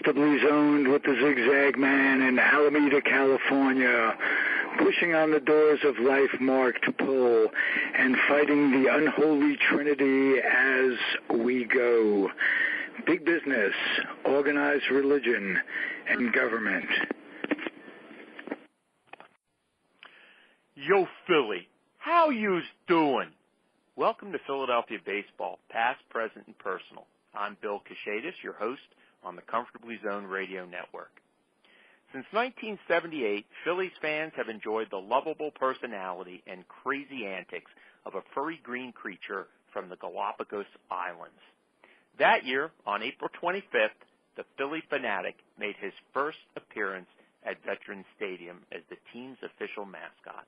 comfortably zoned with the Zigzag Man in Alameda, California, pushing on the doors of life marked pull and fighting the unholy trinity as we go. Big business, organized religion, and government. Yo, Philly, how you's doing? Welcome to Philadelphia Baseball, past, present, and personal. I'm Bill Kashatus, your host on the Comfortably Zoned Radio Network. Since 1978, Phillies fans have enjoyed the lovable personality and crazy antics of a furry-green creature from the Galapagos Islands. That year, on April 25th, the Phillie Phanatic made his first appearance at Veterans Stadium as the team's official mascot.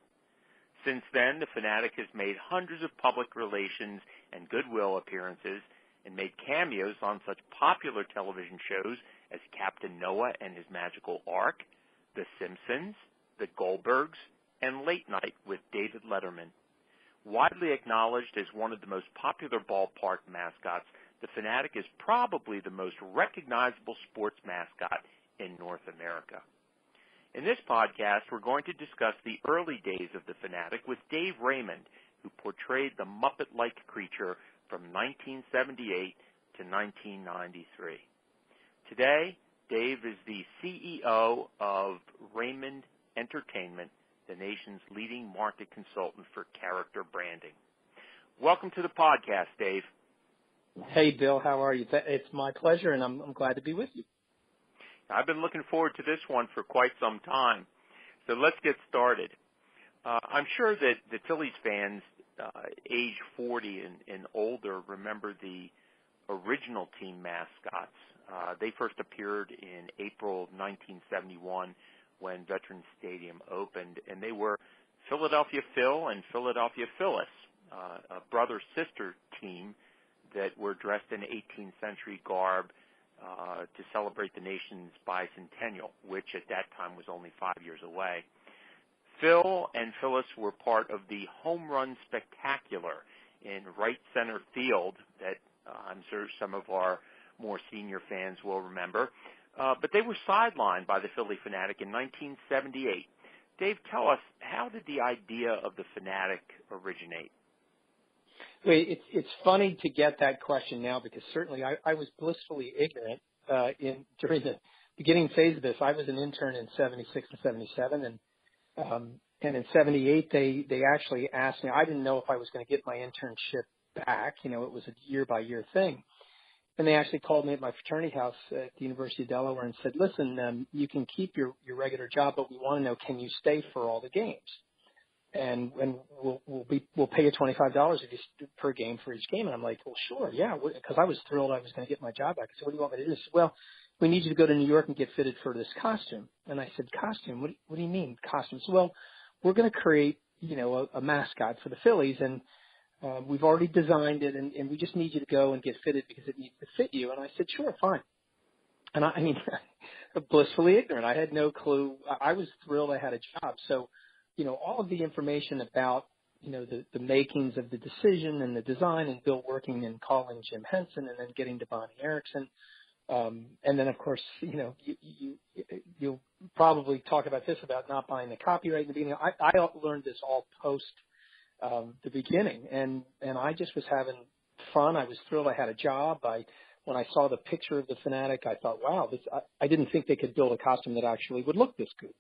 Since then, the Fanatic has made hundreds of public relations and goodwill appearances and made cameos on such popular television shows as Captain Noah and His Magical Ark, The Simpsons, The Goldbergs, and Late Night with David Letterman. Widely acknowledged as one of the most popular ballpark mascots, the Fanatic is probably the most recognizable sports mascot in North America. In this podcast, we're going to discuss the early days of the Fanatic with Dave Raymond, who portrayed the Muppet-like creature from 1978 to 1993. Today, Dave is the CEO of Raymond Entertainment, the nation's leading market consultant for character branding. Welcome to the podcast, Dave. Hey, Bill, how are you? It's my pleasure, and I'm glad to be with you. I've been looking forward to this one for quite some time. So let's get started. I'm sure that the Phillies fans age 40 and older remember the original team mascots. They first appeared in April 1971 when Veterans Stadium opened, and they were Philadelphia Phil and Philadelphia Phyllis, a brother-sister team that were dressed in 18th century garb to celebrate the nation's bicentennial, which at that time was only 5 years away. Phil and Phyllis were part of the Home Run Spectacular in right center field that I'm sure some of our more senior fans will remember. But they were sidelined by the Phillie Phanatic in 1978. Dave, tell us, how did the idea of the Fanatic originate? Wait, it's funny to get that question now because certainly I was blissfully ignorant during the beginning phase of this. I was an intern in 76 and 77, and in 78 they actually asked me. I didn't know if I was going to get my internship back. You know, it was a year-by-year thing. And they actually called me at my fraternity house at the University of Delaware and said, listen, you can keep your regular job, but we want to know, can you stay for all the games? And we'll pay you $25 per game for each game. And I'm like, well, sure, yeah, because I was thrilled I was going to get my job back. I said, what do you want me to do? He said, well, we need you to go to New York and get fitted for this costume. And I said, costume? What do you mean, costume? So, well, we're going to create, a mascot for the Phillies, and we've already designed it, and we just need you to go and get fitted because it needs to fit you. And I said, sure, fine. And I mean, blissfully ignorant. I had no clue. I was thrilled I had a job. So, all of the information about, the makings of the decision and the design, and Bill working and calling Jim Henson and then getting to Bonnie Erickson. And then, of course, you'll probably talk about this, about not buying the copyright in the beginning. I learned this all post the beginning, and I just was having fun. I was thrilled I had a job. When I saw the picture of the Fanatic, I thought, wow, I didn't think they could build a costume that actually would look this good.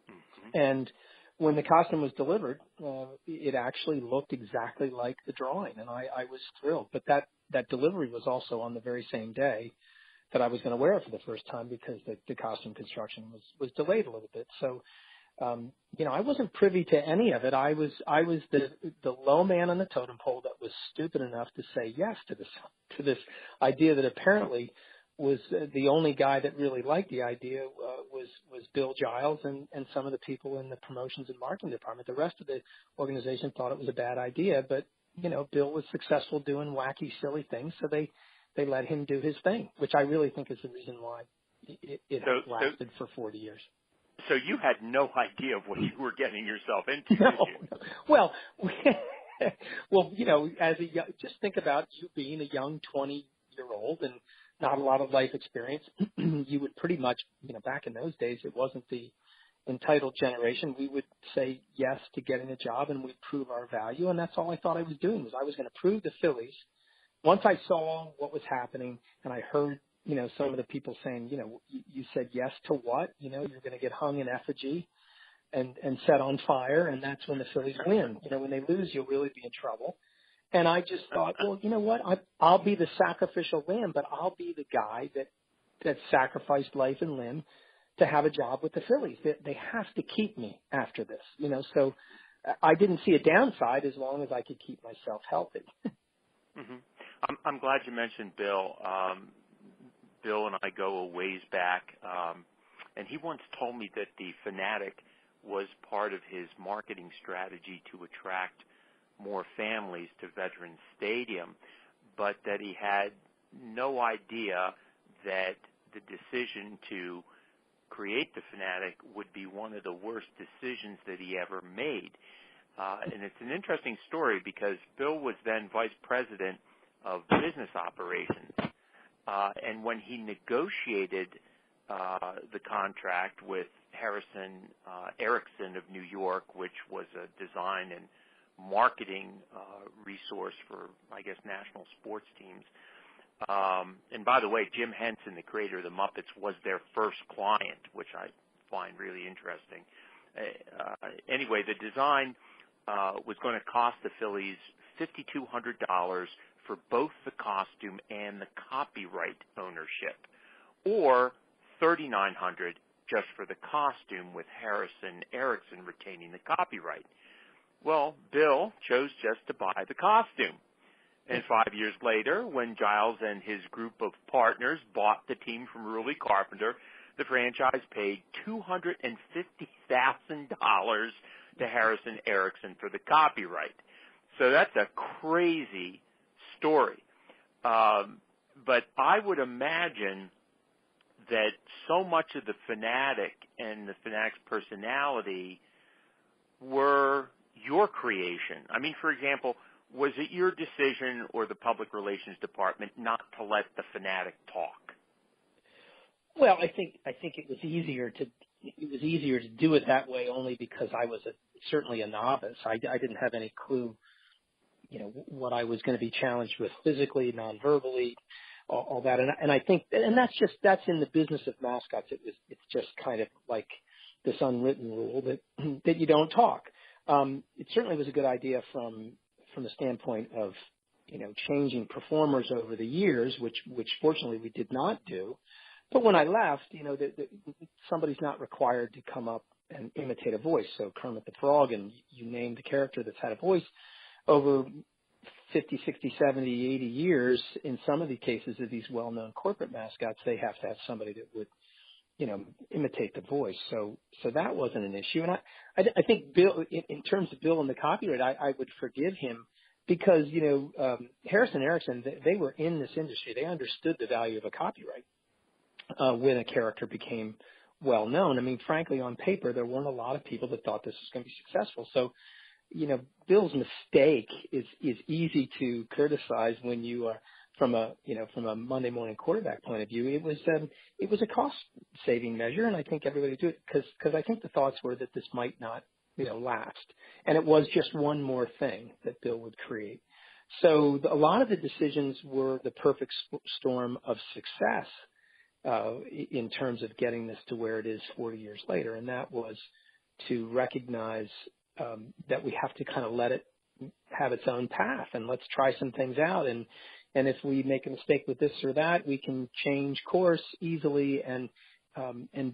Mm-hmm. And when the costume was delivered, it actually looked exactly like the drawing, and I was thrilled. But that delivery was also on the very same day that I was going to wear it for the first time because the costume construction was delayed a little bit. So, I wasn't privy to any of it. I was the low man on the totem pole that was stupid enough to say yes to this idea that apparently was the only guy that really liked the idea was Bill Giles and some of the people in the promotions and marketing department. The rest of the organization thought it was a bad idea, but Bill was successful doing wacky, silly things, so they let him do his thing, which I really think is the reason why it lasted for 40 years. So you had no idea of what you were getting yourself into, no. did you? Well, just think about you being a young 20-year-old and not a lot of life experience, you would pretty much, back in those days, it wasn't the entitled generation. We would say yes to getting a job, and we'd prove our value, and that's all I thought I was doing, was I was going to prove the Phillies. Once I saw what was happening, and I heard, some of the people saying, you said yes to what? You're going to get hung in effigy and set on fire, and that's when the Phillies win. When they lose, you'll really be in trouble. And I just thought, well, you know what? I'll be the sacrificial lamb, but I'll be the guy that sacrificed life and limb to have a job with the Phillies. They have to keep me after this, So I didn't see a downside as long as I could keep myself healthy. Mm-hmm. I'm glad you mentioned Bill. Bill and I go a ways back, and he once told me that the Fanatic was part of his marketing strategy to attract more families to Veterans Stadium, but that he had no idea that the decision to create the Fanatic would be one of the worst decisions that he ever made. And it's an interesting story because Bill was then vice president of business operations. And when he negotiated the contract with Harrison Erickson of New York, which was a design and marketing resource for, I guess, national sports teams. And by the way, Jim Henson, the creator of the Muppets, was their first client, which I find really interesting. Anyway, the design was going to cost the Phillies $5,200 for both the costume and the copyright ownership, or $3,900 just for the costume, with Harrison Erickson retaining the copyright. Well, Bill chose just to buy the costume. And 5 years later, when Giles and his group of partners bought the team from Rully Carpenter, the franchise paid $250,000 to Harrison Erickson for the copyright. So that's a crazy story. But I would imagine that so much of the Fanatic and the Fanatic's personality were your creation. I mean, for example, was it your decision or the public relations department not to let the Fanatic talk? Well, I think it was easier to do it that way only because I was certainly a novice. I didn't have any clue, what I was going to be challenged with physically, non-verbally, all that. And I think, and that's in the business of mascots. It's just kind of like this unwritten rule that you don't talk. It certainly was a good idea from the standpoint of, changing performers over the years, which fortunately we did not do. But when I left, somebody's not required to come up and imitate a voice. So Kermit the Frog, and you named the character that's had a voice over 50, 60, 70, 80 years. In some of the cases of these well-known corporate mascots, they have to have somebody that would, imitate the voice. So that wasn't an issue. And I think Bill, in terms of Bill and the copyright, I would forgive him because, Harrison Erickson, they were in this industry. They understood the value of a copyright when a character became well known. I mean, frankly, on paper, there weren't a lot of people that thought this was going to be successful. So, Bill's mistake is easy to criticize when you are from a Monday morning quarterback point of view. It was a cost saving measure, and I think everybody do it because I think the thoughts were that this might not last, and it was just one more thing that Bill would create. So a lot of the decisions were the perfect storm of success in terms of getting this to where it is 40 years later, and that was to recognize that we have to kind of let it have its own path, and let's try some things out. And if we make a mistake with this or that, we can change course easily and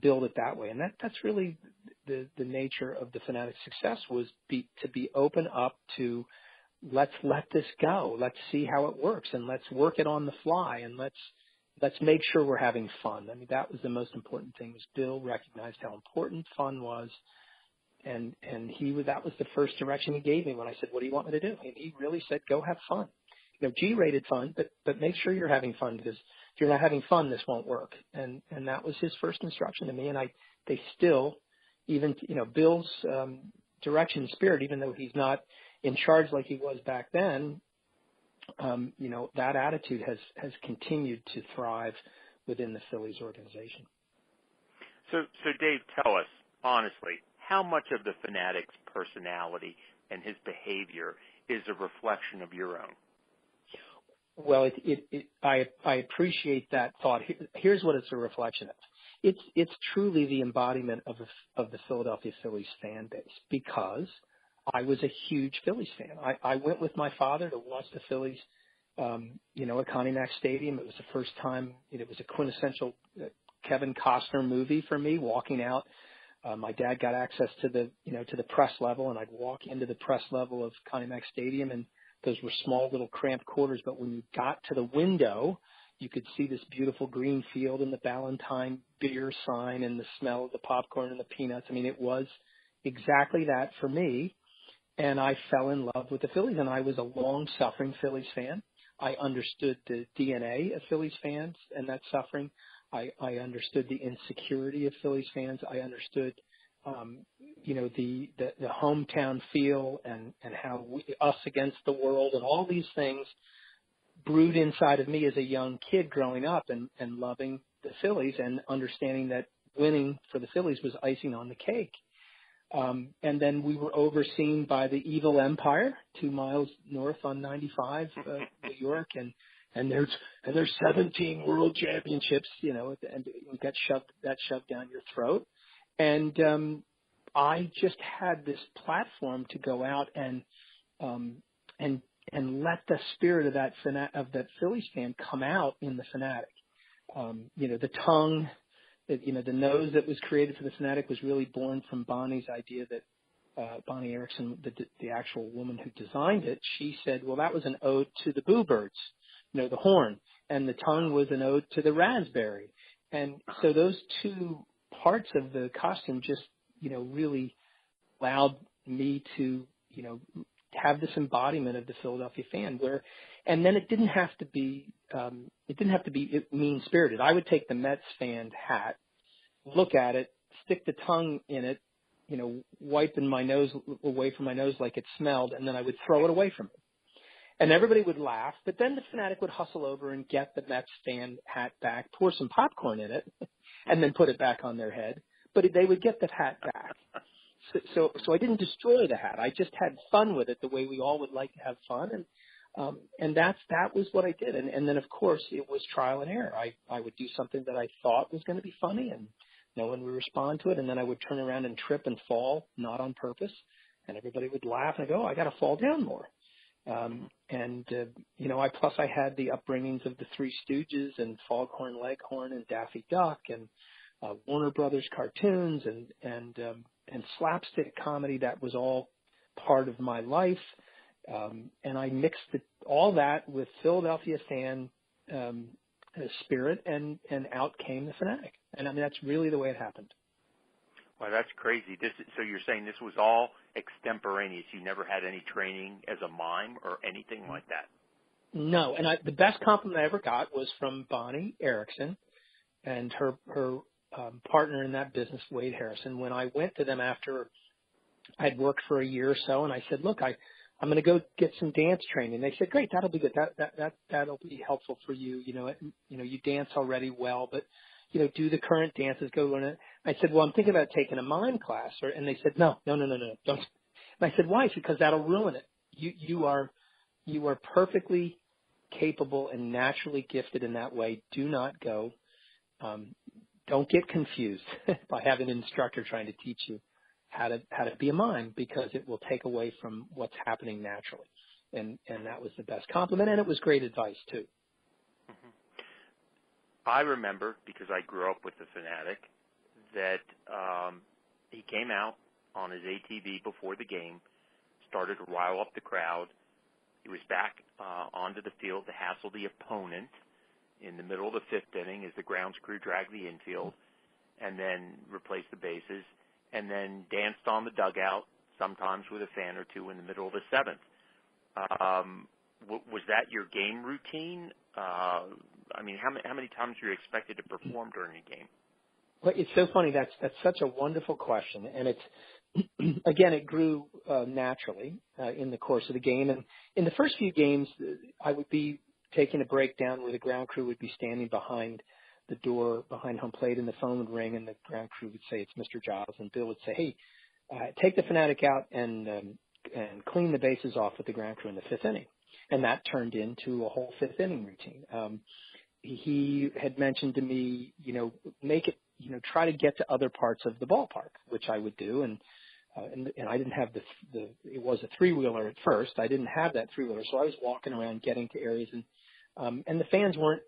build it that way. And that's really the nature of the Fanatic success, was to be open up to let's let this go. Let's see how it works, and let's work it on the fly, and let's make sure we're having fun. I mean, that was the most important thing, was Bill recognized how important fun was. And that was the first direction he gave me when I said, what do you want me to do? And he really said, go have fun. G-rated fun, but make sure you're having fun, because if you're not having fun, this won't work. And that was his first instruction to me. And they still, even, Bill's direction and spirit, even though he's not in charge like he was back then, that attitude has continued to thrive within the Phillies organization. So Dave, tell us honestly, how much of the Fanatic's personality and his behavior is a reflection of your own? Well, I appreciate that thought. Here's what it's a reflection of. It's truly the embodiment of the Philadelphia Phillies fan base, because I was a huge Phillies fan. I went with my father to watch the Phillies, at Connie Mack Stadium. It was the first time. It was a quintessential Kevin Costner movie for me. Walking out, my dad got access to the press level, and I'd walk into the press level of Connie Mack Stadium, and those were small little cramped quarters. But when you got to the window, you could see this beautiful green field and the Ballantine beer sign and the smell of the popcorn and the peanuts. I mean, it was exactly that for me. And I fell in love with the Phillies, and I was a long-suffering Phillies fan. I understood the DNA of Phillies fans and that suffering. I understood the insecurity of Phillies fans. I understood, the hometown feel and how us against the world and all these things brewed inside of me as a young kid growing up and loving the Phillies and understanding that winning for the Phillies was icing on the cake. And then we were overseen by the evil empire 2 miles north on 95, New York, and there's 17 world championships, and you get shoved down your throat. And I just had this platform to go out and let the spirit of that Phillies fan come out in the Fanatic. The tongue. The nose that was created for the Fanatic was really born from Bonnie's idea that Bonnie Erickson, the actual woman who designed it, she said, well, that was an ode to the Boo Birds, the horn, and the tongue was an ode to the raspberry. And so those two parts of the costume just, really allowed me to, have this embodiment of the Philadelphia fan and then it didn't have to be mean spirited. I would take the Mets fan hat, look at it, stick the tongue in it, wiping my nose away from my nose like it smelled, and then I would throw it away from me. And everybody would laugh, but then the Fanatic would hustle over and get the Mets fan hat back, pour some popcorn in it, and then put it back on their head. But they would get the hat back. So I didn't destroy the hat. I just had fun with it the way we all would like to have fun. And that was what I did. And then, of course, it was trial and error. I would do something that I thought was going to be funny, and no one would respond to it. And then I would turn around and trip and fall, not on purpose. And everybody would laugh and I go, I got to fall down more. Plus I had the upbringings of the Three Stooges and Foghorn Leghorn and Daffy Duck and Warner Brothers cartoons and slapstick comedy. That was all part of my life. And I mixed all that with Philadelphia fan spirit, and out came the Fanatic. And I mean, that's really the way it happened. Wow, that's crazy. So you're saying this was all extemporaneous. You never had any training as a mime or anything like that? No, and the best compliment I ever got was from Bonnie Erickson and her partner in that business, Wade Harrison. When I went to them after I'd worked for a year or so, and I said, look, I'm going to go get some dance training. They said, great, that'll be good. That'll be helpful for you. You dance already well, but do the current dances, go learn it. I said, well, I'm thinking about taking a mime class. And they said, no, don't. And I said, why? Because that'll ruin it. You are perfectly capable and naturally gifted in that way. Do not go. Don't get confused by having an instructor trying to teach you how to be a mime, because it will take away from what's happening naturally. And that was the best compliment, and it was great advice too. Mm-hmm. I remember, because I grew up with the Fanatic, that he came out on his ATV before the game, started to rile up the crowd. He was back onto the field to hassle the opponent in the middle of the fifth inning as the grounds crew dragged the infield, and then replaced the bases, and then danced on the dugout, sometimes with a fan or two in the middle of the seventh. Was that your game routine? I mean, how many times were you expected to perform during a game? Well, it's so funny. That's such a wonderful question, and it's again, it grew naturally in the course of the game. And in the first few games, I would be taking a break down where the ground crew would be standing behind the door, behind home plate, and the phone would ring, and the ground crew would say, "It's Mr. Giles," and Bill would say, "Hey, take the Fanatic out and clean the bases off with the ground crew in the fifth inning." And that turned into a whole fifth inning routine. He had mentioned to me, make it, try to get to other parts of the ballpark, which I would do. And I didn't have it was a three-wheeler at first. I didn't have that three-wheeler. So I was walking around getting to areas, and the fans weren't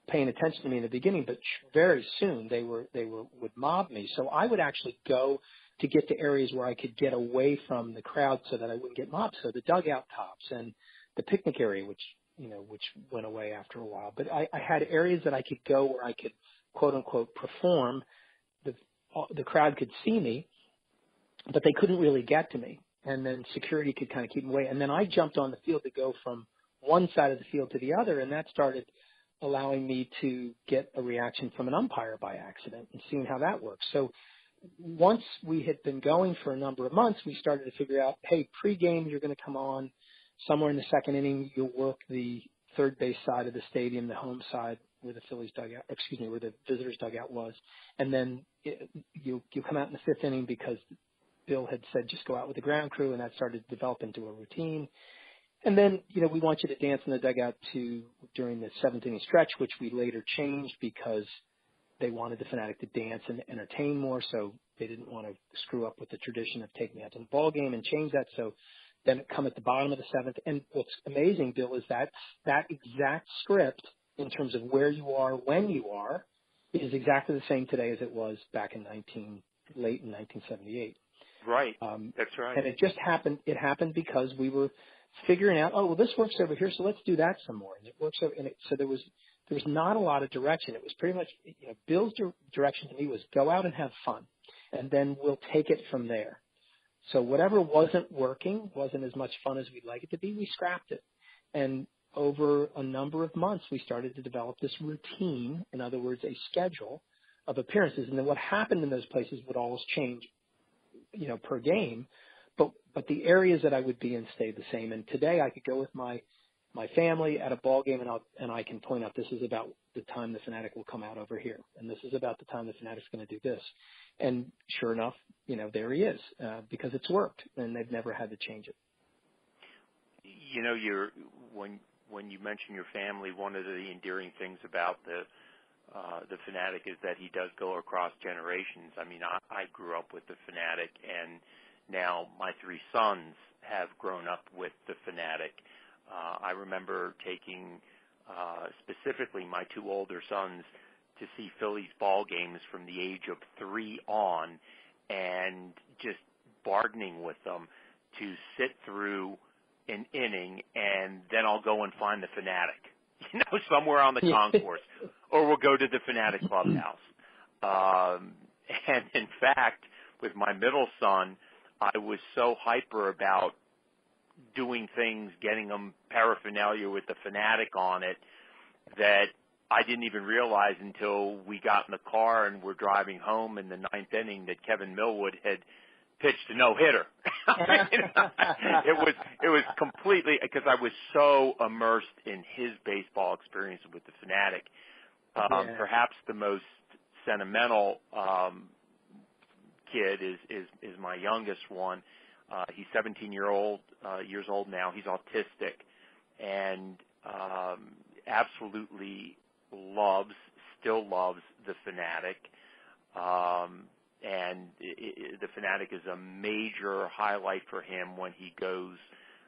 paying attention to me in the beginning, but very soon they would mob me. So I would actually go to get to areas where I could get away from the crowd so that I wouldn't get mobbed. So the dugout tops and the picnic area, which went away after a while. But I had areas that I could go where I could, quote unquote, perform. The crowd could see me, but they couldn't really get to me. And then security could kind of keep me away. And then I jumped on the field to go from one side of the field to the other, and that started allowing me to get a reaction from an umpire by accident and seeing how that works. So once we had been going for a number of months, we started to figure out, hey, pregame, you're going to come on somewhere in the second inning. You'll work the third base side of the stadium, the home side where the Phillies dugout, where the visitors dugout was. And then you come out in the fifth inning because Bill had said, just go out with the ground crew. And that started to develop into a routine. And then, we want you to dance in the dugout during the seventh inning stretch, which we later changed because they wanted the Fanatic to dance and entertain more. So they didn't want to screw up with the tradition of taking me out to the ball game and change that. So then it come at the bottom of the seventh. And what's amazing, Bill, is that exact script in terms of where you are, when you are, is exactly the same today as it was back in late in 1978. Right. That's right. And it just happened. It happened because we were figuring out, oh, well, this works over here, so let's do that some more. And it works over, so there was not a lot of direction. It was pretty much, Bill's direction to me was go out and have fun, and then we'll take it from there. So whatever wasn't working, wasn't as much fun as we'd like it to be, we scrapped it. And over a number of months, we started to develop this routine, in other words, a schedule of appearances. And then what happened in those places would always change, per game. But the areas that I would be in stayed the same. And today I could go with my family at a ball game, and I can point out this is about the time the Fanatic will come out over here, and this is about the time the Fanatic's going to do this. And sure enough, there he is, because it's worked, and they've never had to change it. When you mention your family, one of the endearing things about the Fanatic is that he does go across generations. I mean, I grew up with the Fanatic, and now my three sons have grown up with the Fanatic. I remember taking specifically my two older sons to see Phillies ball games from the age of 3 on, and just bargaining with them to sit through an inning, and then I'll go and find the Fanatic, somewhere on the concourse, or we'll go to the Fanatic clubhouse. And in fact, with my middle son, I was so hyper about doing things, getting them paraphernalia with the Fanatic on it, that I didn't even realize until we got in the car and were driving home in the ninth inning that Kevin Millwood had pitched a no-hitter. It was completely, because I was so immersed in his baseball experience with the Fanatic. Perhaps the most sentimental kid is my youngest one. He's 17 years old now. He's autistic, and absolutely still loves the Fanatic. And the Fanatic is a major highlight for him when he goes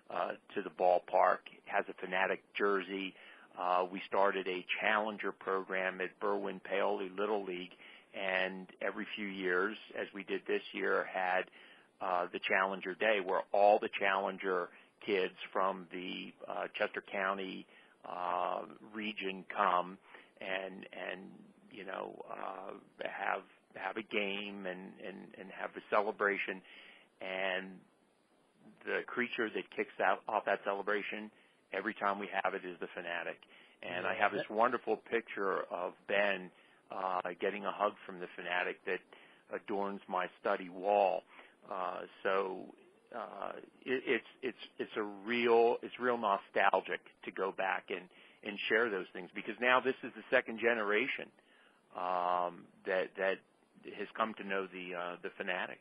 to the ballpark. Has a Fanatic jersey. We started a challenger program at Berwyn-Paoli Little League, and every few years, as we did this year, had the Challenger Day, where all the Challenger kids from the Chester County region come and have a game and have a celebration. And the creature that kicks off that celebration every time we have it is the Fanatic. And I have this wonderful picture of Ben getting a hug from the Fanatic that adorns my study wall. So it's real nostalgic to go back and share those things, because now this is the second generation that has come to know the Fanatic.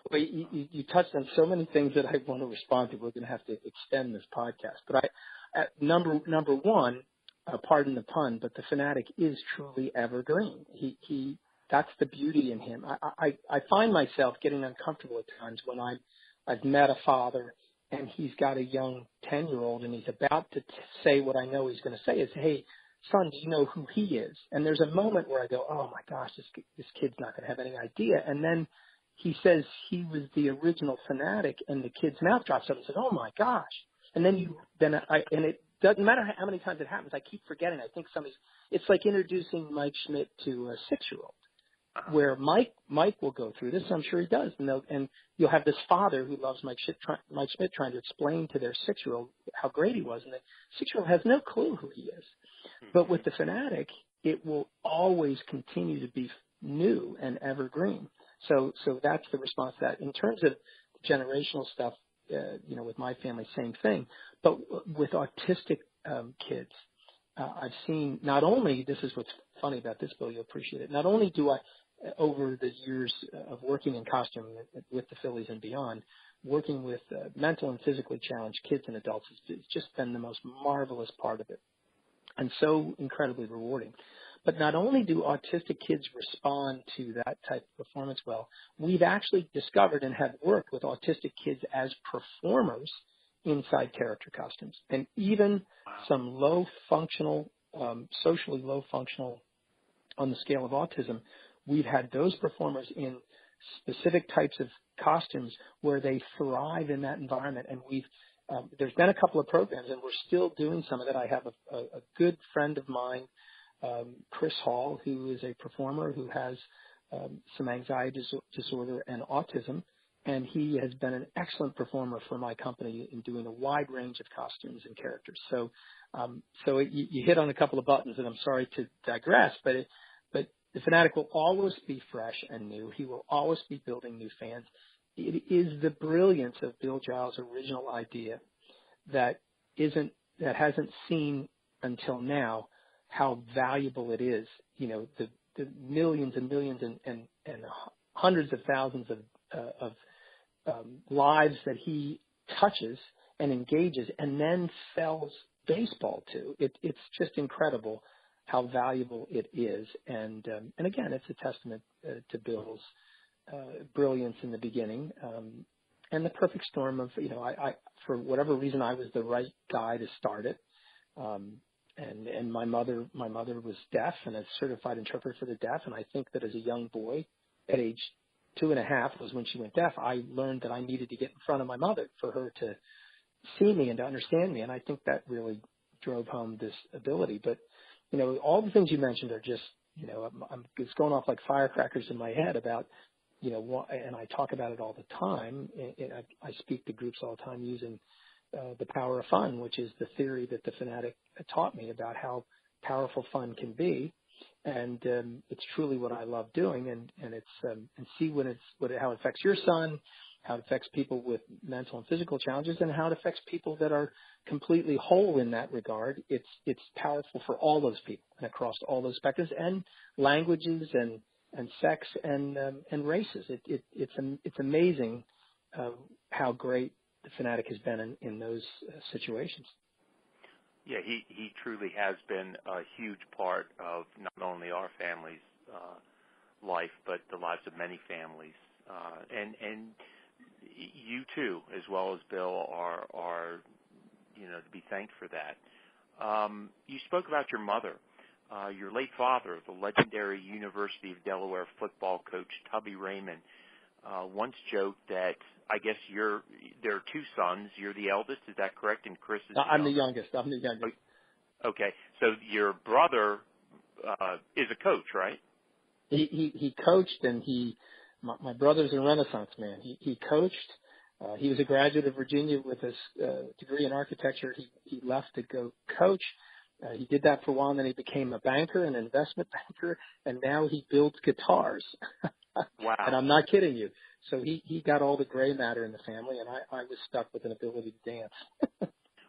Well, you touched on so many things that I want to respond to. We're going to have to extend this podcast. But number one, pardon the pun, but the Fanatic is truly evergreen. That's the beauty in him. I find myself getting uncomfortable at times when I've met a father and he's got a young 10-year-old and he's about to say what I know he's going to say is, "Hey, son, do you know who he is?" And there's a moment where I go, "Oh my gosh, this kid's not going to have any idea." And then he says he was the original Fanatic, and the kid's mouth drops up and says, "Oh my gosh!" And then it doesn't matter how many times it happens. I keep forgetting. I think it's like introducing Mike Schmidt to a 6-year-old, where Mike will go through this. I'm sure he does, and you'll have this father who loves Mike Schmidt trying to explain to their 6-year-old how great he was, and the 6-year-old has no clue who he is. But with the Fanatic, it will always continue to be new and evergreen. So that's the response to that. In terms of generational stuff, with my family, same thing. But with autistic kids, I've seen not only, this is what's funny about this, Bill, you'll appreciate it, not only do I, over the years of working in costume with the Phillies and beyond, working with mental and physically challenged kids and adults, it's just been the most marvelous part of it and so incredibly rewarding. But not only do autistic kids respond to that type of performance well, we've actually discovered and have worked with autistic kids as performers inside character costumes. And even some socially low functional on the scale of autism, we've had those performers in specific types of costumes where they thrive in that environment. And there's been a couple of programs, and we're still doing some of that. I have a good friend of mine, Chris Hall, who is a performer who has some anxiety disorder and autism, and he has been an excellent performer for my company in doing a wide range of costumes and characters. So you hit on a couple of buttons, and I'm sorry to digress, but the Fanatic will always be fresh and new. He will always be building new fans. It is the brilliance of Bill Giles' original idea that hasn't seen until now how valuable it is. The millions and millions and hundreds of thousands of lives that he touches and engages and then sells baseball to. It's just incredible how valuable it is. And again, it's a testament to Bill's brilliance in the beginning, and the perfect storm of, I for whatever reason, I was the right guy to start it. And my mother was deaf and a certified interpreter for the deaf. And I think that as a young boy at age 2.5 was when she went deaf, I learned that I needed to get in front of my mother for her to see me and to understand me. And I think that really drove home this ability. But, all the things you mentioned are just, it's going off like firecrackers in my head about, and I talk about it all the time. I speak to groups all the time using the power of fun, which is the theory that the Fanatic taught me about how powerful fun can be. And it's truly what I love doing. And it's and see how it affects your son, how it affects people with mental and physical challenges, and how it affects people that are completely whole in that regard. It's powerful for all those people and across all those spectrums and languages and sex and races. It's amazing how great the Fanatic has been in those situations. Yeah, he truly has been a huge part of not only our family's life, but the lives of many families. And you too, as well as Bill, are to be thanked for that. You spoke about your mother. Your late father, the legendary University of Delaware football coach Tubby Raymond, once joked that I guess there are two sons. You're the eldest, is that correct? And Chris is I'm the youngest. Okay, so your brother is a coach, right? He coached, and my brother's a Renaissance man. He coached. He was a graduate of Virginia with his degree in architecture. He left to go coach. He did that for a while, and then he became a banker, an investment banker, and now he builds guitars. Wow. And I'm not kidding you. So he got all the gray matter in the family, and I was stuck with an ability to dance.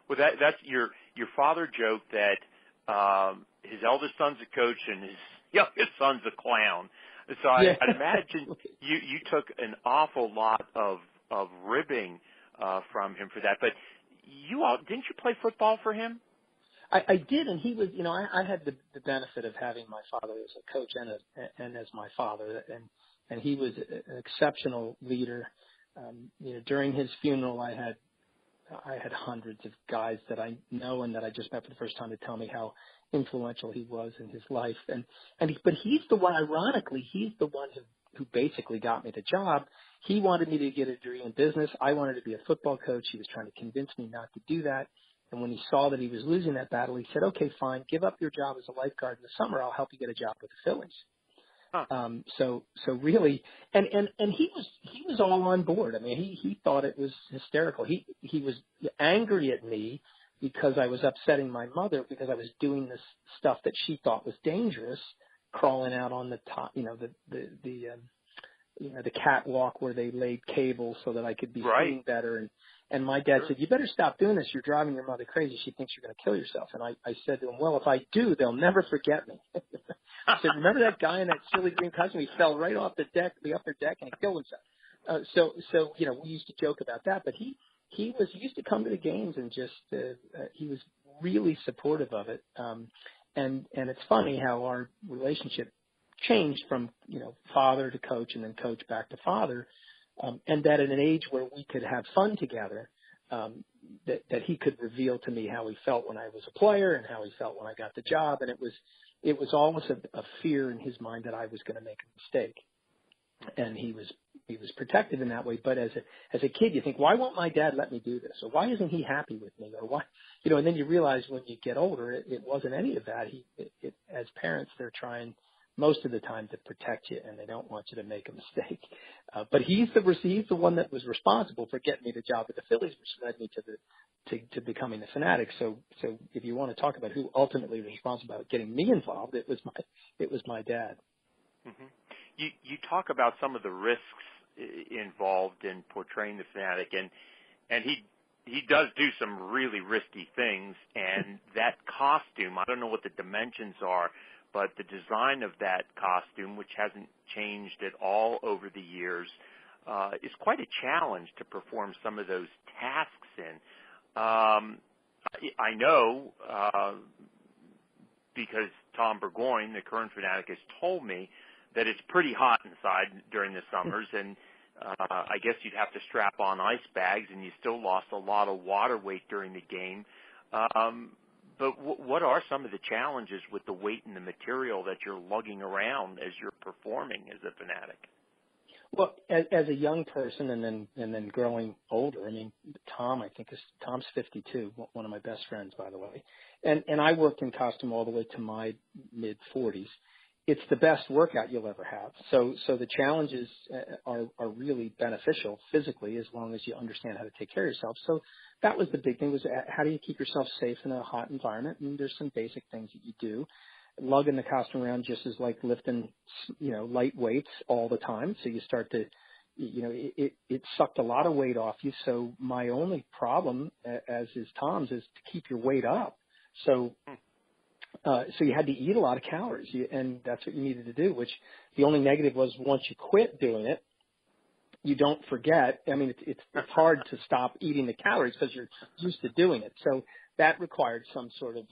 Well, that's your father joked that his eldest son's a coach and his youngest son's a clown. So Yeah. I'd imagine you took an awful lot of ribbing from him for that. But didn't you play football for him? I did, and he was, I had the benefit of having my father as a coach and as my father, and he was an exceptional leader. During his funeral, I had hundreds of guys that I know and that I just met for the first time to tell me how influential he was in his life, but he's the one. Ironically, he's the one who basically got me the job. He wanted me to get a degree in business. I wanted to be a football coach. He was trying to convince me not to do that. And when he saw that he was losing that battle, he said, "Okay, fine, give up your job as a lifeguard in the summer. I'll help you get a job with the Phillies." Huh. So really, and he was all on board. I mean, he thought it was hysterical. He was angry at me because I was upsetting my mother because I was doing this stuff that she thought was dangerous, crawling out on the top, the catwalk where they laid cables so that I could be seeing better. And my dad said, "You better stop doing this. You're driving your mother crazy. She thinks you're going to kill yourself." And I said to him, "Well, if I do, they'll never forget me." I said, "Remember that guy in that silly green costume? He fell right off the upper deck, and he killed himself." So we used to joke about that. But he used to come to the games and just he was really supportive of it. And it's funny how our relationship changed from father to coach and then coach back to father. And that at an age where we could have fun together, that he could reveal to me how he felt when I was a player and how he felt when I got the job. And it was almost a fear in his mind that I was going to make a mistake. And he was protective in that way. But as a kid, you think, why won't my dad let me do this? Or why isn't he happy with me? Or why, and then you realize when you get older, it wasn't any of that. As parents, they're trying most of the time to protect you, and they don't want you to make a mistake. But he's the one that was responsible for getting me the job at the Phillies, which led me to becoming the Fanatic. So if you want to talk about who ultimately was responsible about getting me involved, it was my dad. Mm-hmm. You talk about some of the risks involved in portraying the Fanatic, and he does do some really risky things. And that costume, I don't know what the dimensions are, but the design of that costume, which hasn't changed at all over the years, is quite a challenge to perform some of those tasks in. I know because Tom Burgoyne, the current Fanatic, has told me that it's pretty hot inside during the summers, and I guess you'd have to strap on ice bags, and you still lost a lot of water weight during the game. But what are some of the challenges with the weight and the material that you're lugging around as you're performing as a Fanatic? Well, as a young person and then growing older, I mean, Tom's 52, one of my best friends, by the way, and I worked in costume all the way to my mid 40s. It's the best workout you'll ever have. So the challenges are really beneficial physically as long as you understand how to take care of yourself. So that was the big thing, was how do you keep yourself safe in a hot environment? And there's some basic things that you do. Lugging the costume around just is like lifting, light weights all the time. So you start to, it sucked a lot of weight off you. So my only problem, as is Tom's, is to keep your weight up. So you had to eat a lot of calories, and that's what you needed to do, which the only negative was once you quit doing it, you don't forget. I mean, it's hard to stop eating the calories because you're used to doing it. So that required some sort of,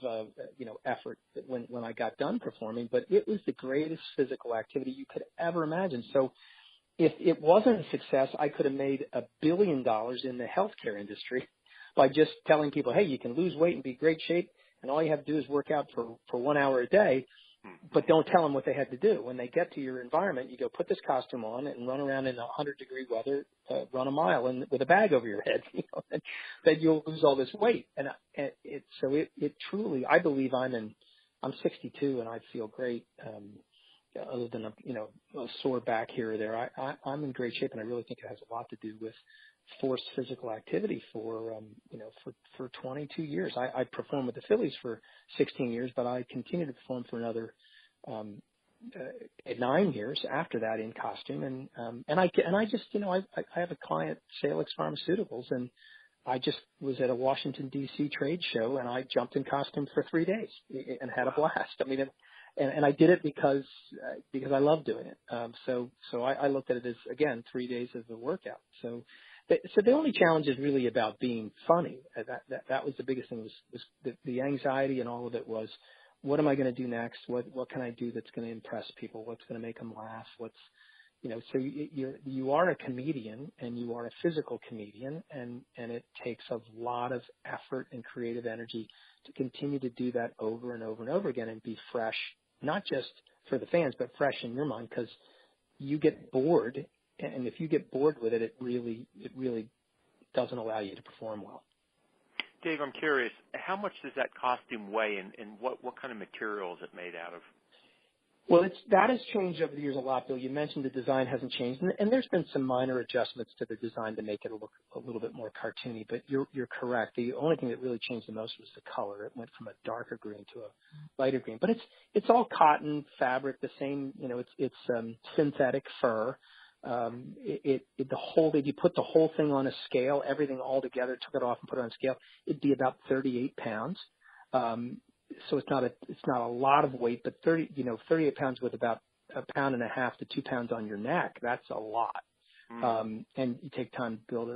effort when I got done performing, but it was the greatest physical activity you could ever imagine. So if it wasn't a success, I could have made $1 billion in the healthcare industry by just telling people, hey, you can lose weight and be in great shape, and all you have to do is work out for 1 hour a day, but don't tell them what they had to do. When they get to your environment, you go put this costume on and run around in 100-degree weather, run a mile with a bag over your head, and then you'll lose all this weight. And it truly, I believe I'm 62 and I feel great. Other than a sore back here or there, I'm in great shape, and I really think it has a lot to do with forced physical activity for 22 years. I performed with the Phillies for 16 years, but I continued to perform for another 9 years after that in costume, and I just, I have a client, Salix Pharmaceuticals, and I just was at a Washington D.C. trade show, and I jumped in costume for 3 days and had a blast. I mean, and I did it because I love doing it. So I looked at it as, again, 3 days of the workout. So the only challenge is really about being funny. That was the biggest thing, was the anxiety, and all of it was, what am I going to do next? What can I do that's going to impress people? What's going to make them laugh? So you are a comedian, and you are a physical comedian, and it takes a lot of effort and creative energy to continue to do that over and over and over again and be fresh, not just for the fans, but fresh in your mind, because you get bored, and if you get bored with it, it really doesn't allow you to perform well. Dave, I'm curious, how much does that costume weigh, and what kind of material is it made out of? Well, that has changed over the years a lot, Bill. You mentioned the design hasn't changed, and there's been some minor adjustments to the design to make it look a little bit more cartoony. But you're correct. The only thing that really changed the most was the color. It went from a darker green to a lighter green. But it's all cotton fabric, the same. It's synthetic fur. You put the whole thing on a scale, everything all together, took it off and put it on a scale, it'd be about 38 pounds. So it's not a lot of weight, but 38 pounds with about 1.5 pounds to 2 pounds on your neck, that's a lot. And you take time to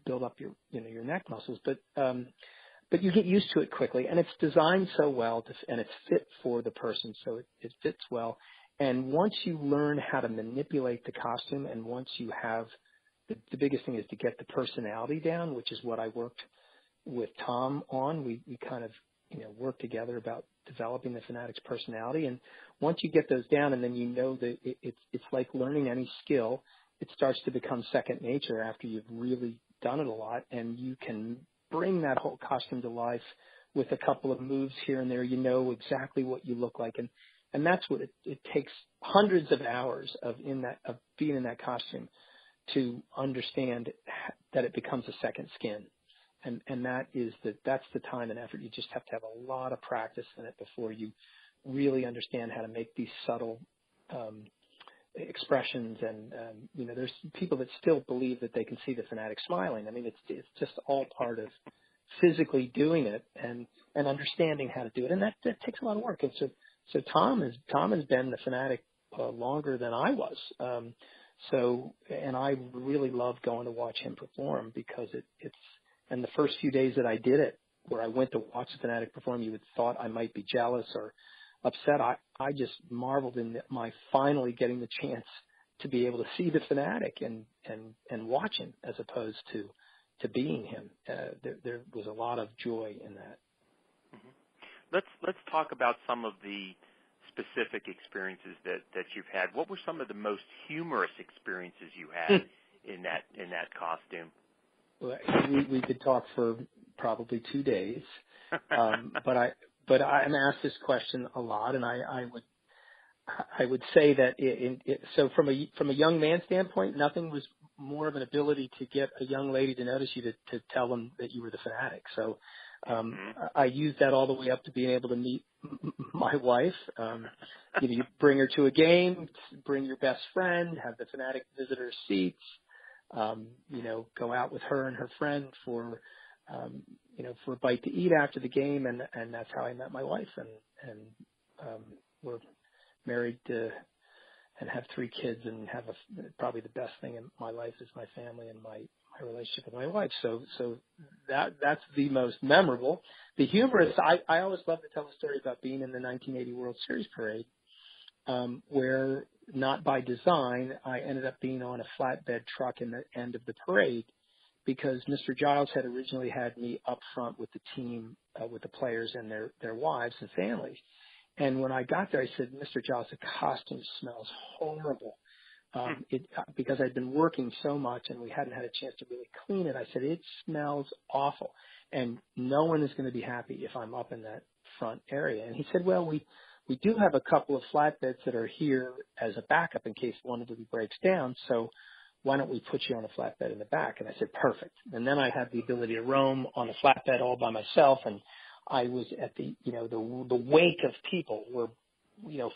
build up your neck muscles, but you get used to it quickly, and it's designed so well and it's fit for the person, so it fits well. And once you learn how to manipulate the costume, and once you have the biggest thing is to get the personality down, which is what I worked with Tom on. We kind of work together about developing the Fanatic's personality. And once you get those down, and then that it's like learning any skill, it starts to become second nature after you've really done it a lot, and you can bring that whole costume to life with a couple of moves here and there. You know exactly what you look like, and that's what it takes hundreds of hours of being in that costume to understand that it becomes a second skin. And that's the time and effort. You just have to have a lot of practice in it before you really understand how to make these subtle expressions. And there's people that still believe that they can see the Fanatic smiling. I mean, it's just all part of physically doing it and understanding how to do it. And that takes a lot of work. And so Tom has been the Fanatic longer than I was. And I really love going to watch him perform, because and the first few days that I did it, where I went to watch the Fanatic perform, you would thought I might be jealous or upset. I just marveled in my finally getting the chance to be able to see the Fanatic and watch him, as opposed to being him. There was a lot of joy in that. Mm-hmm. Let's talk about some of the specific experiences that you've had. What were some of the most humorous experiences you had in that costume? We could talk for probably 2 days, but I'm asked this question a lot, and I would say that so from a young man standpoint, nothing was more of an ability to get a young lady to notice you to tell them that you were the Fanatic. So I used that all the way up to being able to meet my wife. You bring her to a game, bring your best friend, have the Fanatic visitor seats. Go out with her and her friend for a bite to eat after the game, and that's how I met my wife, and we're married and have 3 kids, and have probably the best thing in my life is my family and my relationship with my wife. So that's the most memorable. The humorous, I always love to tell the story about being in the 1980 World Series parade, where, not by design, I ended up being on a flatbed truck in the end of the parade, because Mr. Giles had originally had me up front with the team, with the players and their wives and families. And when I got there, I said, Mr. Giles, the costume smells horrible. Because I'd been working so much and we hadn't had a chance to really clean it. I said, it smells awful, and no one is going to be happy if I'm up in that front area. And he said, well, we do have a couple of flatbeds that are here as a backup in case one of them breaks down, so why don't we put you on a flatbed in the back? And I said, perfect. And then I had the ability to roam on a flatbed all by myself, and I was at the wake of people were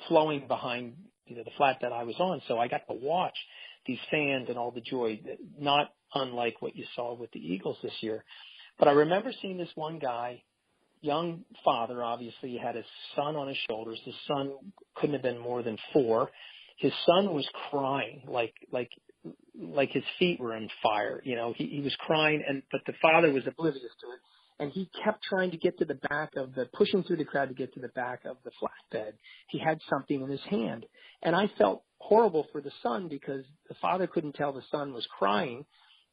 flowing behind, the flatbed I was on. So I got to watch these fans and all the joy, not unlike what you saw with the Eagles this year. But I remember seeing this one guy, young father, obviously, he had his son on his shoulders. His son couldn't have been more than 4. His son was crying like his feet were on fire. He was crying, but the father was oblivious to it. And he kept trying to get to the back pushing through the crowd to get to the back of the flatbed. He had something in his hand. And I felt horrible for the son because the father couldn't tell the son was crying.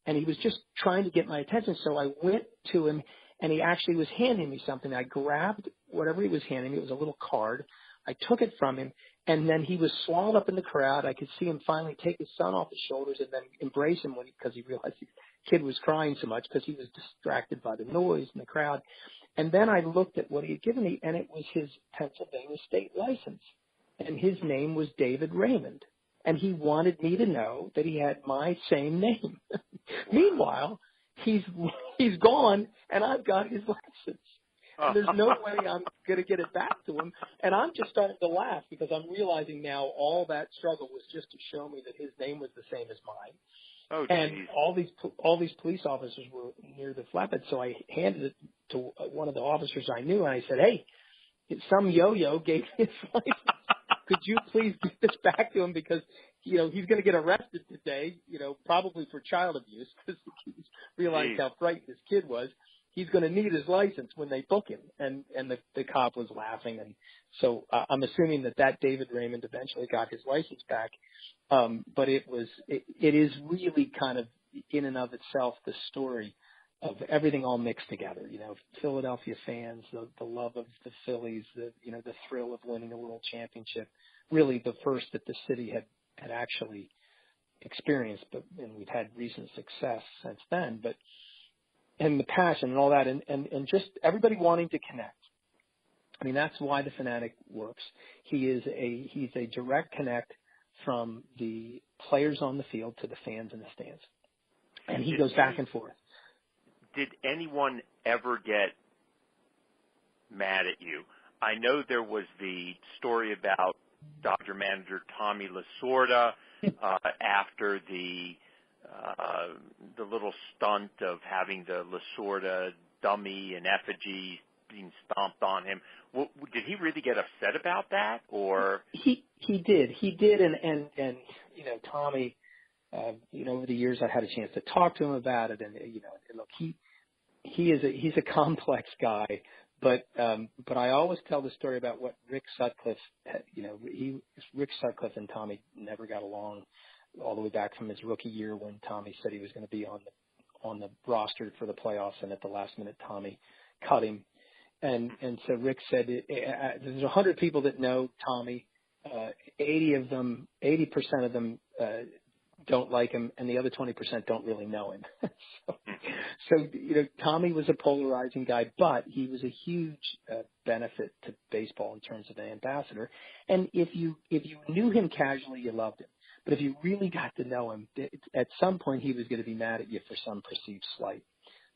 And he was just trying to get my attention. So I went to him, and he actually was handing me something. I grabbed whatever he was handing me. It was a little card. I took it from him, and then he was swallowed up in the crowd. I could see him finally take his son off his shoulders and then embrace him because he realized his kid was crying so much because he was distracted by the noise in the crowd. And then I looked at what he had given me, and it was his Pennsylvania state license. And his name was David Raymond. And he wanted me to know that he had my same name. Meanwhile, he's gone, and I've got his license. And there's no way I'm going to get it back to him. And I'm just starting to laugh because I'm realizing now all that struggle was just to show me that his name was the same as mine. Oh, and all these police officers were near the flatbed, so I handed it to one of the officers I knew, and I said, "Hey, some yo-yo gave me his license. Could you please give this back to him because he's going to get arrested today, probably for child abuse because he realized how frightened this kid was. He's going to need his license when they book him." And the cop was laughing, and so I'm assuming that David Raymond eventually got his license back. But it is really kind of in and of itself the story of everything all mixed together. Philadelphia fans, the love of the Phillies, the thrill of winning a world championship, really the first that the city had actually experienced, and we've had recent success since then, and the passion and all that, and just everybody wanting to connect. I mean, that's why the Fanatic works. He's a direct connect from the players on the field to the fans in the stands. And he goes back and forth. Did anyone ever get mad at you? I know there was the story about Dodger manager Tommy Lasorda after the little stunt of having the Lasorda dummy and effigy being stomped on him. Did he really get upset about that, or he did, and Tommy, over the years I had a chance to talk to him about it, and look, he's a complex guy, but I always tell the story about what Rick Sutcliffe, Rick Sutcliffe and Tommy never got along all the way back from his rookie year when Tommy said he was going to be on the roster for the playoffs, and at the last minute Tommy cut him. And so Rick said, there's 100 people that know Tommy. 80% of them don't like him, and the other 20% don't really know him. so Tommy was a polarizing guy, but he was a huge benefit to baseball in terms of an ambassador. And if you knew him casually, you loved him. But if you really got to know him, at some point he was going to be mad at you for some perceived slight.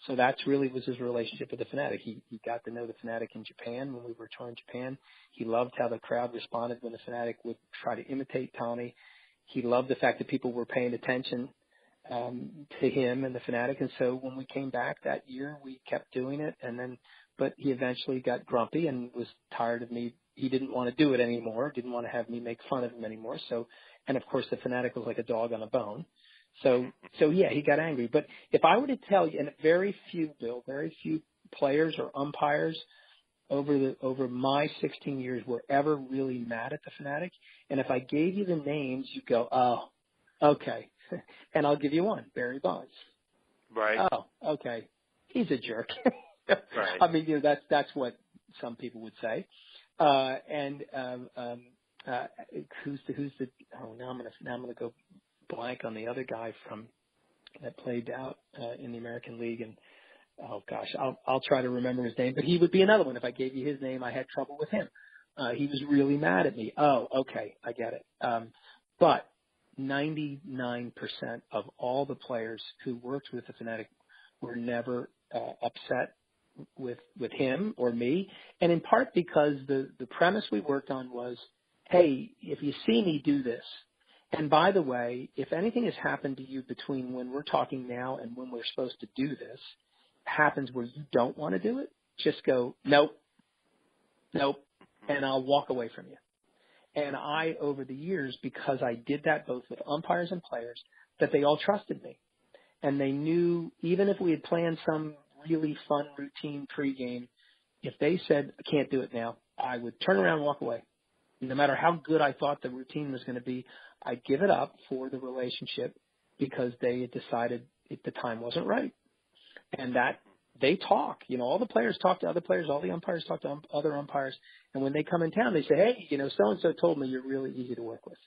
So that's really was his relationship with the Fanatic. He got to know the Fanatic in Japan when we were touring Japan. He loved how the crowd responded when the Fanatic would try to imitate Tommy. He loved the fact that people were paying attention to him and the Fanatic. And so when we came back that year, we kept doing it. But he eventually got grumpy and was tired of me. He didn't want to do it anymore. Didn't want to have me make fun of him anymore. And of course the Fanatic was like a dog on a bone. So yeah, he got angry. But if I were to tell you, and very few players or umpires over my 16 years were ever really mad at the Fanatic. And if I gave you the names, you'd go, oh, okay. And I'll give you one, Barry Bonds. Right. Oh, okay. He's a jerk. Right. I mean, that's what some people would say. Who's the? Oh, now I'm gonna go blank on the other guy that played out in the American League, and oh gosh, I'll try to remember his name, but he would be another one. If I gave you his name, I had trouble with him. He was really mad at me. Oh, okay, I get it. But 99% of all the players who worked with the Fanatic were never upset with him or me, and in part because the premise we worked on was hey, if you see me, do this. And by the way, if anything has happened to you between when we're talking now and when we're supposed to do this, happens where you don't want to do it, just go, nope, and I'll walk away from you. And I, over the years, because I did that both with umpires and players, that they all trusted me. And they knew, even if we had planned some really fun routine pregame, if they said, I can't do it now, I would turn around and walk away. No matter how good I thought the routine was going to be, I'd give it up for the relationship because they had decided the time wasn't right. And that they talk, all the players talk to other players, all the umpires talk to other umpires. And when they come in town, they say, hey, so-and-so told me you're really easy to work with.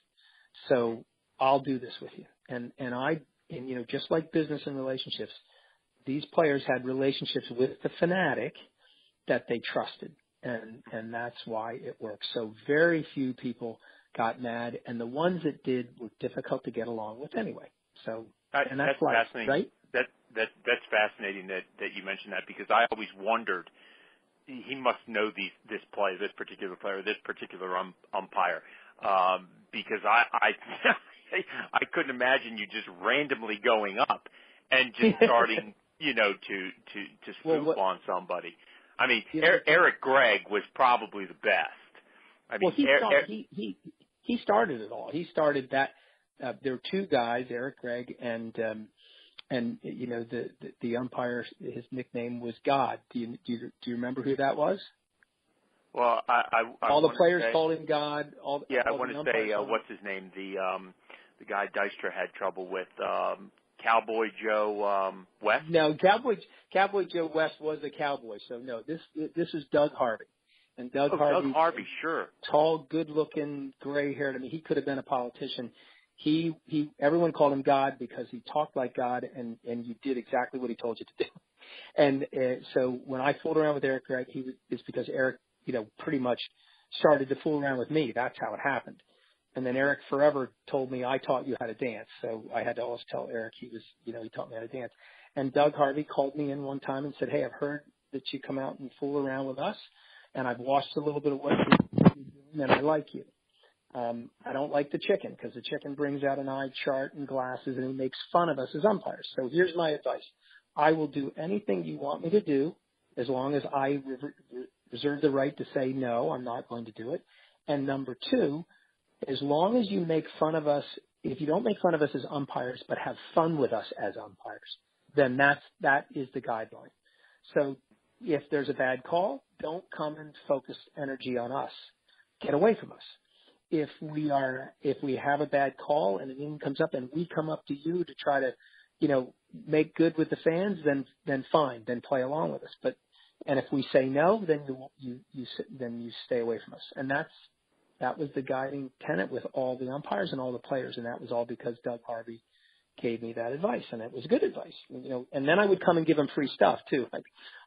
So I'll do this with you. And just like business and relationships, these players had relationships with the Fanatic that they trusted. And that's why it works. So very few people got mad, and the ones that did were difficult to get along with anyway. So, and that's life, right? That's fascinating that you mentioned that, because I always wondered, he must know this player, this particular player, this particular umpire, because I couldn't imagine you just randomly going up and just starting, to swoop on somebody. I mean, Eric Gregg was probably the best. I mean, he started it all. He started that. There were two guys, Eric Gregg and the umpire. His nickname was God. Do you remember who that was? Well, all the players called him God. I want to say what's his name? The guy Dystra had trouble with. Cowboy Joe West? No, Cowboy Joe West was a cowboy. So no, this is Doug Harvey, and Doug Harvey, sure, tall, good-looking, gray-haired. I mean, he could have been a politician. Everyone called him God because he talked like God, and you did exactly what he told you to do. And so when I fooled around with Eric Gregg, it's because Eric, pretty much started to fool around with me. That's how it happened. And then Eric forever told me, I taught you how to dance. So I had to always tell Eric he taught me how to dance. And Doug Harvey called me in one time and said, hey, I've heard that you come out and fool around with us, and I've watched a little bit of what you're doing, and I like you. I don't like the chicken, because the chicken brings out an eye chart and glasses, and he makes fun of us as umpires. So here's my advice. I will do anything you want me to do as long as I reserve the right to say, no, I'm not going to do it. And number two, as long as you make fun of us, if you don't make fun of us as umpires, but have fun with us as umpires, then that is the guideline. So if there's a bad call, don't come and focus energy on us. Get away from us. If we have a bad call and an inning comes up and we come up to you to try to, make good with the fans, then fine, then play along with us. And if we say no, then you stay away from us. And that was the guiding tenet with all the umpires and all the players, and that was all because Doug Harvey gave me that advice, and it was good advice. And then I would come and give them free stuff too.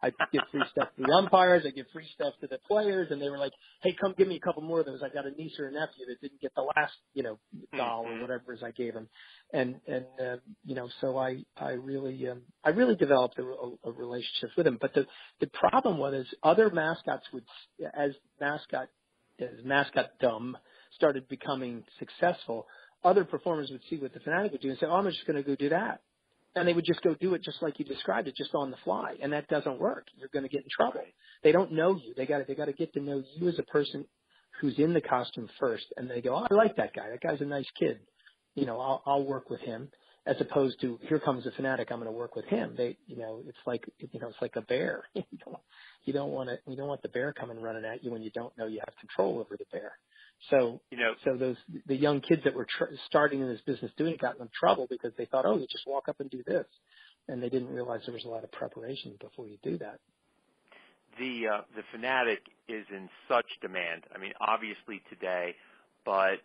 I'd give free stuff to the umpires, I'd give free stuff to the players, and they were like, "Hey, come give me a couple more of those. I got a niece or a nephew that didn't get the last, doll or whatever as I gave them." And so I really developed a relationship with them. But the problem was other mascots as mascotdom started becoming successful, other performers would see what the Fanatic would do and say, oh, I'm just going to go do that. And they would just go do it just like you described it, just on the fly. And that doesn't work. You're going to get in trouble. They don't know you. They got to get to know you as a person who's in the costume first. And they go, oh, I like that guy. That guy's a nice kid. I'll work with him, as opposed to, here comes the Fanatic, I'm going to work with him. It's like a bear. You don't want the bear coming running at you when you don't know you have control over the bear. So the young kids that were starting in this business doing it got in trouble because they thought, oh, you just walk up and do this, and they didn't realize there was a lot of preparation before you do that. The Fanatic is in such demand. I mean, obviously today, but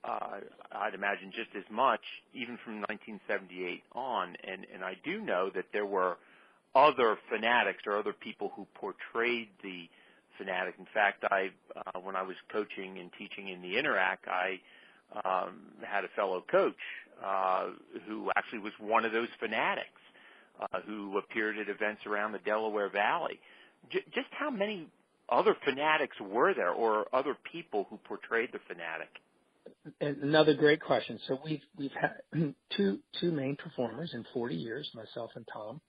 I'd imagine just as much even from 1978 on. And I do know that there were other Fanatics or other people who portrayed the Fanatic. In fact, when I was coaching and teaching in the Interact, I had a fellow coach who actually was one of those Fanatics who appeared at events around the Delaware Valley. Just how many other Fanatics were there, or other people who portrayed the Fanatic? Another great question. So we've had two main performers in 40 years, myself and Tom.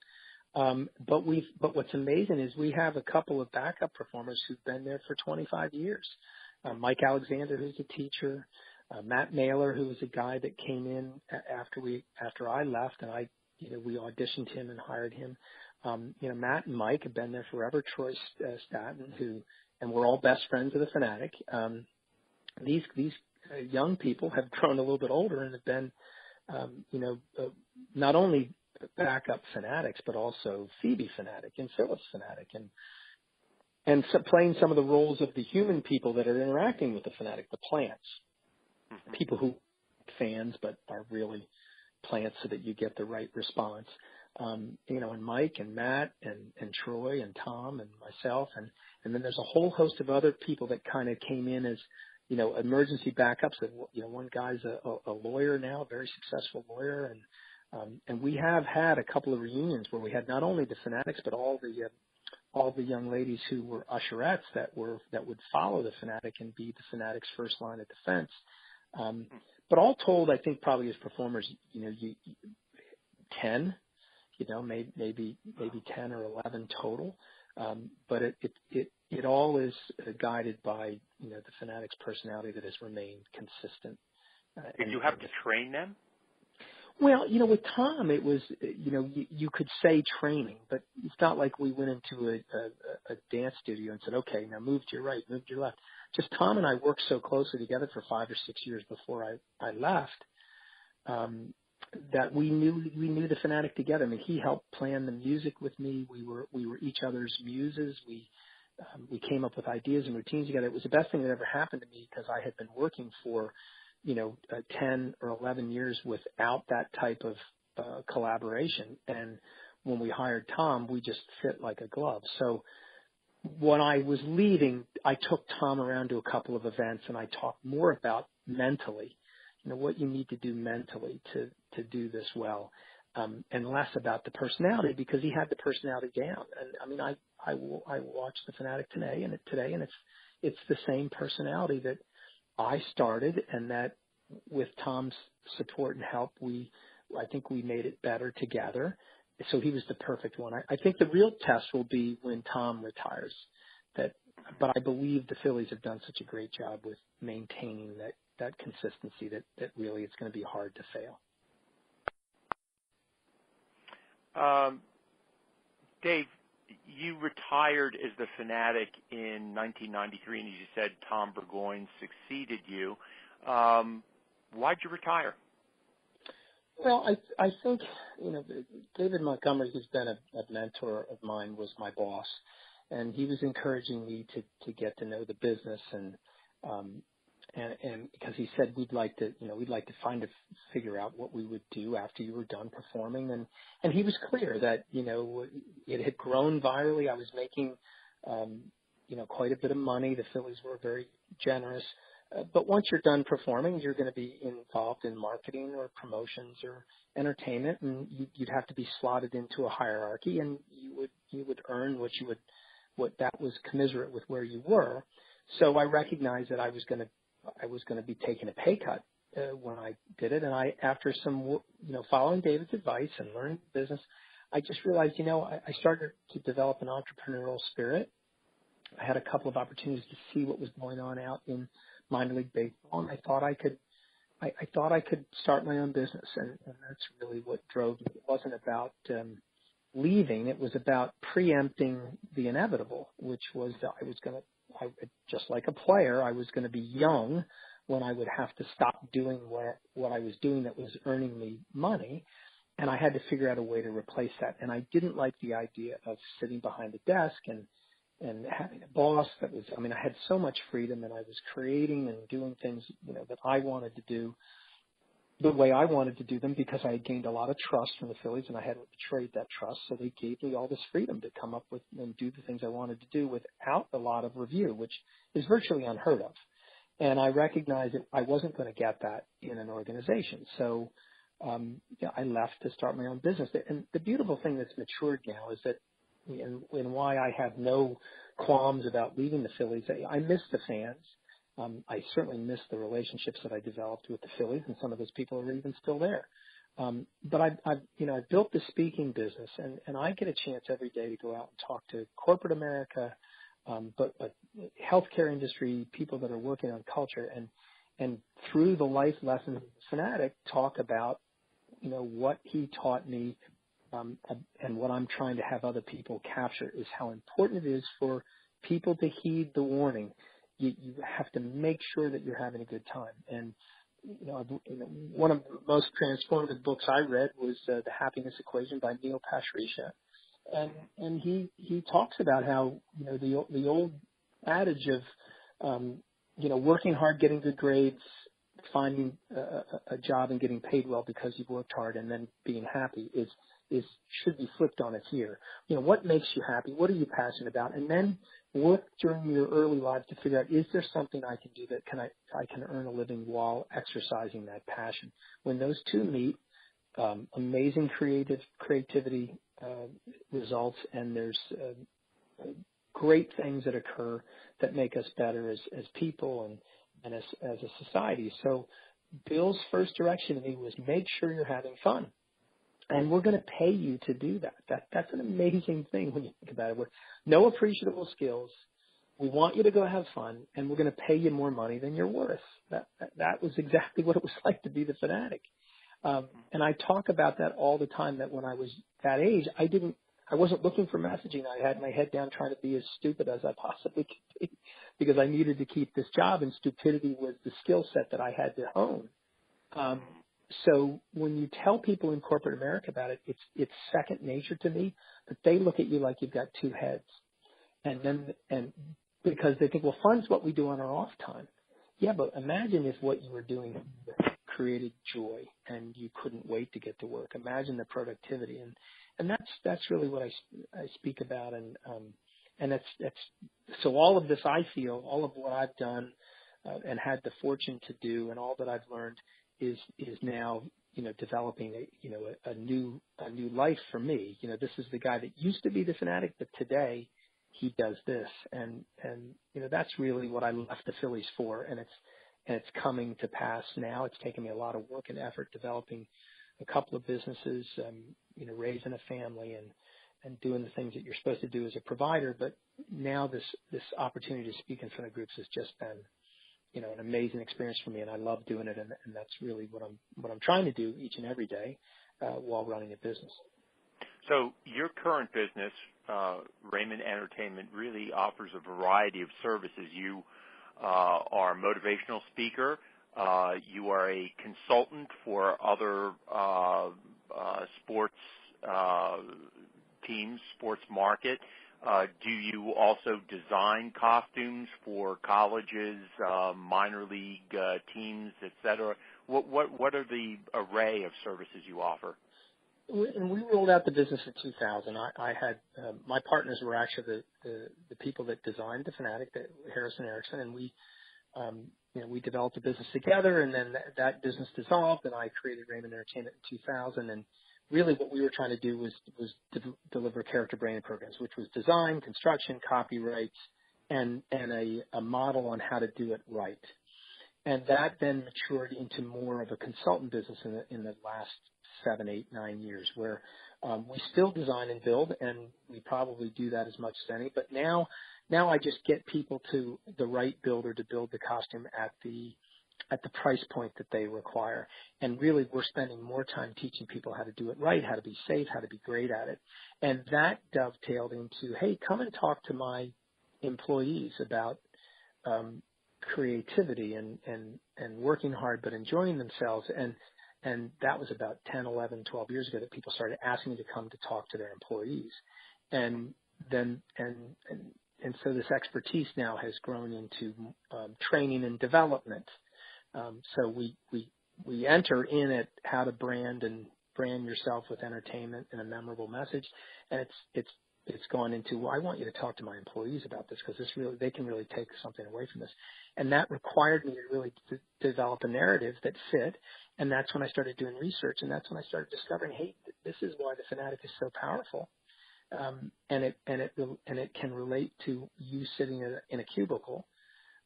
But what's amazing is we have a couple of backup performers who've been there for 25 years. Mike Alexander, who's a teacher, Matt Naylor, who was a guy that came in after I left, and we auditioned him and hired him. Matt and Mike have been there forever. Troy Staten, and we're all best friends of the Fanatic. These young people have grown a little bit older and have been, not only backup Fanatics, but also Phoebe Phanatic and Phyllis Phanatic, and so playing some of the roles of the human people that are interacting with the Fanatic, the plants, people who are fans but are really plants, so that you get the right response. And Mike and Matt and Troy and Tom and myself, and then there's a whole host of other people that kind of came in as emergency backups. One guy's a lawyer now, a very successful lawyer, and we have had a couple of reunions where we had not only the Fanatics but all the young ladies who were usherettes that would follow the Fanatic and be the Fanatic's first line of defense. But all told, I think probably as performers, 10, maybe 10 or 11 total. But it all is guided by the Fanatic's personality that has remained consistent. Did you have to train them? Well, with Tom, it was you could say training, but it's not like we went into a dance studio and said, okay, now move to your right, move to your left. Just Tom and I worked so closely together for 5 or 6 years before I left. That we knew the Fanatic together. I mean, he helped plan the music with me. We were each other's muses. We came up with ideas and routines together. It was the best thing that ever happened to me, because I had been working for 10 or 11 years without that type of collaboration. And when we hired Tom, we just fit like a glove. So when I was leaving, I took Tom around to a couple of events, and I talked more about mentally, what you need to do mentally to do this well, and less about the personality, because he had the personality down. And I mean, I watched the Fanatic today, and it's the same personality that I started, and that with Tom's support and help, I think we made it better together. So he was the perfect one. I think the real test will be when Tom retires. But I believe the Phillies have done such a great job with maintaining that consistency that really it's going to be hard to fail. Dave, you retired as the Fanatic in 1993, and as you said, Tom Burgoyne succeeded you. Why'd you retire? Well, I think, David Montgomery, who's been a mentor of mine, was my boss, and he was encouraging me to get to know the business, and because he said we'd like to figure out what we would do after you were done performing, and he was clear that it had grown virally. I was making quite a bit of money. The Phillies were very generous. But once you're done performing, you're going to be involved in marketing or promotions or entertainment, and you'd have to be slotted into a hierarchy, and you would earn what that was commensurate with where you were. So I recognized that I was going to be taking a pay cut when I did it, and after some following David's advice and learning the business, I just realized I started to develop an entrepreneurial spirit. I had a couple of opportunities to see what was going on out in minor league baseball, and I thought I could start my own business, and that's really what drove me. It wasn't about leaving; it was about preempting the inevitable, which was that I just like a player, I was going to be young when I would have to stop doing what I was doing that was earning me money, and I had to figure out a way to replace that. And I didn't like the idea of sitting behind a desk and having a boss I had so much freedom, and I was creating and doing things, that I wanted to do the way I wanted to do them, because I had gained a lot of trust from the Phillies, and I hadn't betrayed that trust. So they gave me all this freedom to come up with and do the things I wanted to do without a lot of review, which is virtually unheard of. And I recognized that I wasn't going to get that in an organization. So, I left to start my own business. And the beautiful thing that's matured now is that and why I have no qualms about leaving the Phillies. I miss the fans. I certainly miss the relationships that I developed with the Phillies, and some of those people are even still there. But I've built the speaking business, and I get a chance every day to go out and talk to corporate America, but healthcare industry, people that are working on culture, and through the life lessons of Fanatic, talk about, what he taught me, and what I'm trying to have other people capture is how important it is for people to heed the warning. You have to make sure that you're having a good time. And one of the most transformative books I read was The Happiness Equation by Neil Pasricha, and he talks about how the old adage of working hard, getting good grades, finding a job and getting paid well because you've worked hard, and then being happy should be flipped on its ear. What makes you happy? What are you passionate about? And then work during your early life to figure out, is there something I can do that I can earn a living while exercising that passion? When those two meet, amazing creativity results, and there's great things that occur that make us better as people and as a society. So Bill's first direction to me was make sure you're having fun. And we're going to pay you to do that. That's an amazing thing when you think about it. With no appreciable skills, we want you to go have fun, and we're going to pay you more money than you're worth. That was exactly what it was like to be the Fanatic. And I talk about that all the time, that when I was that age, I wasn't looking for messaging. I had my head down trying to be as stupid as I possibly could be, because I needed to keep this job, and stupidity was the skill set that I had to hone. So when you tell people in corporate America about it, it's second nature to me, but they look at you like you've got two heads. And because they think, well, fun's what we do on our off time. Yeah, but imagine if what you were doing created joy and you couldn't wait to get to work. Imagine the productivity. And that's really what I speak about. And that's so all of this, I feel, all of what I've done and had the fortune to do, and all that I've learned is now, developing a new life for me. This is the guy that used to be the Fanatic, but today he does this, and that's really what I left the Phillies for, and it's coming to pass now. It's taken me a lot of work and effort developing a couple of businesses, raising a family and doing the things that you're supposed to do as a provider. But now this opportunity to speak in front of groups has just been an amazing experience for me, and I love doing it, and that's really what I'm trying to do each and every day while running a business. So your current business, Raymond Entertainment, really offers a variety of services. You are a motivational speaker. You are a consultant for other sports teams, sports market. Do you also design costumes for colleges, minor league teams, et cetera? What are the array of services you offer? And we rolled out the business in 2000. I had my partners were actually the people that designed the Fanatic, Harrison Erickson, and we developed a business together. And then that business dissolved, and I created Raymond Entertainment in 2000. And really, what we were trying to do was deliver character branding programs, which was design, construction, copyrights, and a model on how to do it right. And that then matured into more of a consultant business in the last 7, 8, 9 years, where we still design and build, and we probably do that as much as any. But now I just get people to the right builder to build the costume at the price point that they require. And really, we're spending more time teaching people how to do it right, how to be safe, how to be great at it. And that dovetailed into, hey, come and talk to my employees about creativity and working hard but enjoying themselves. And that was about 10, 11, 12 years ago that people started asking me to come to talk to their employees. And so this expertise now has grown into training and development. So we enter in at how to brand yourself with entertainment and a memorable message, and it's gone into, well, I want you to talk to my employees about this, because they can really take something away from this. And that required me to really develop a narrative that fit, and that's when I started doing research, and that's when I started discovering, hey, this is why the Fanatic is so powerful, and it can relate to you sitting in a cubicle,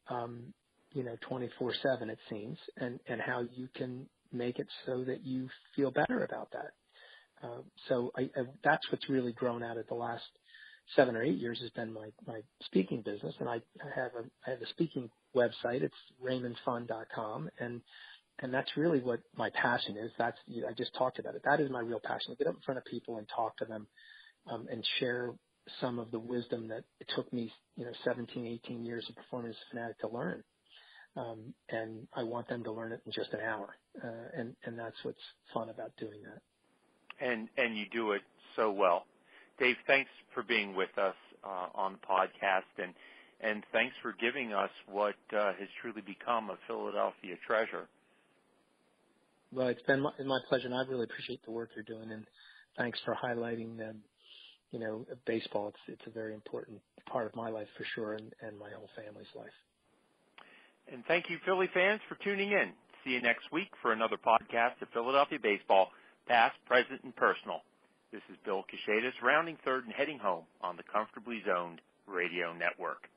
24/7 it seems, and how you can make it so that you feel better about that. So that's what's really grown out of the last 7 or 8 years has been my speaking business, and I have a speaking website. It's raymondfun.com, and that's really what my passion is. I just talked about it. That is my real passion, to get up in front of people and talk to them, and share some of the wisdom that it took me, 17, 18 years of performing as a Fanatic to learn. And I want them to learn it in just an hour. And that's what's fun about doing that. And you do it so well. Dave, thanks for being with us on the podcast, and thanks for giving us what has truly become a Philadelphia treasure. Well, it's been my pleasure, and I really appreciate the work you're doing, and thanks for highlighting baseball. It's a very important part of my life for sure, and my whole family's life. And thank you, Philly fans, for tuning in. See you next week for another podcast of Philadelphia baseball, past, present, and personal. This is Bill Kashatus, rounding third and heading home on the Comfortably Zoned Radio Network.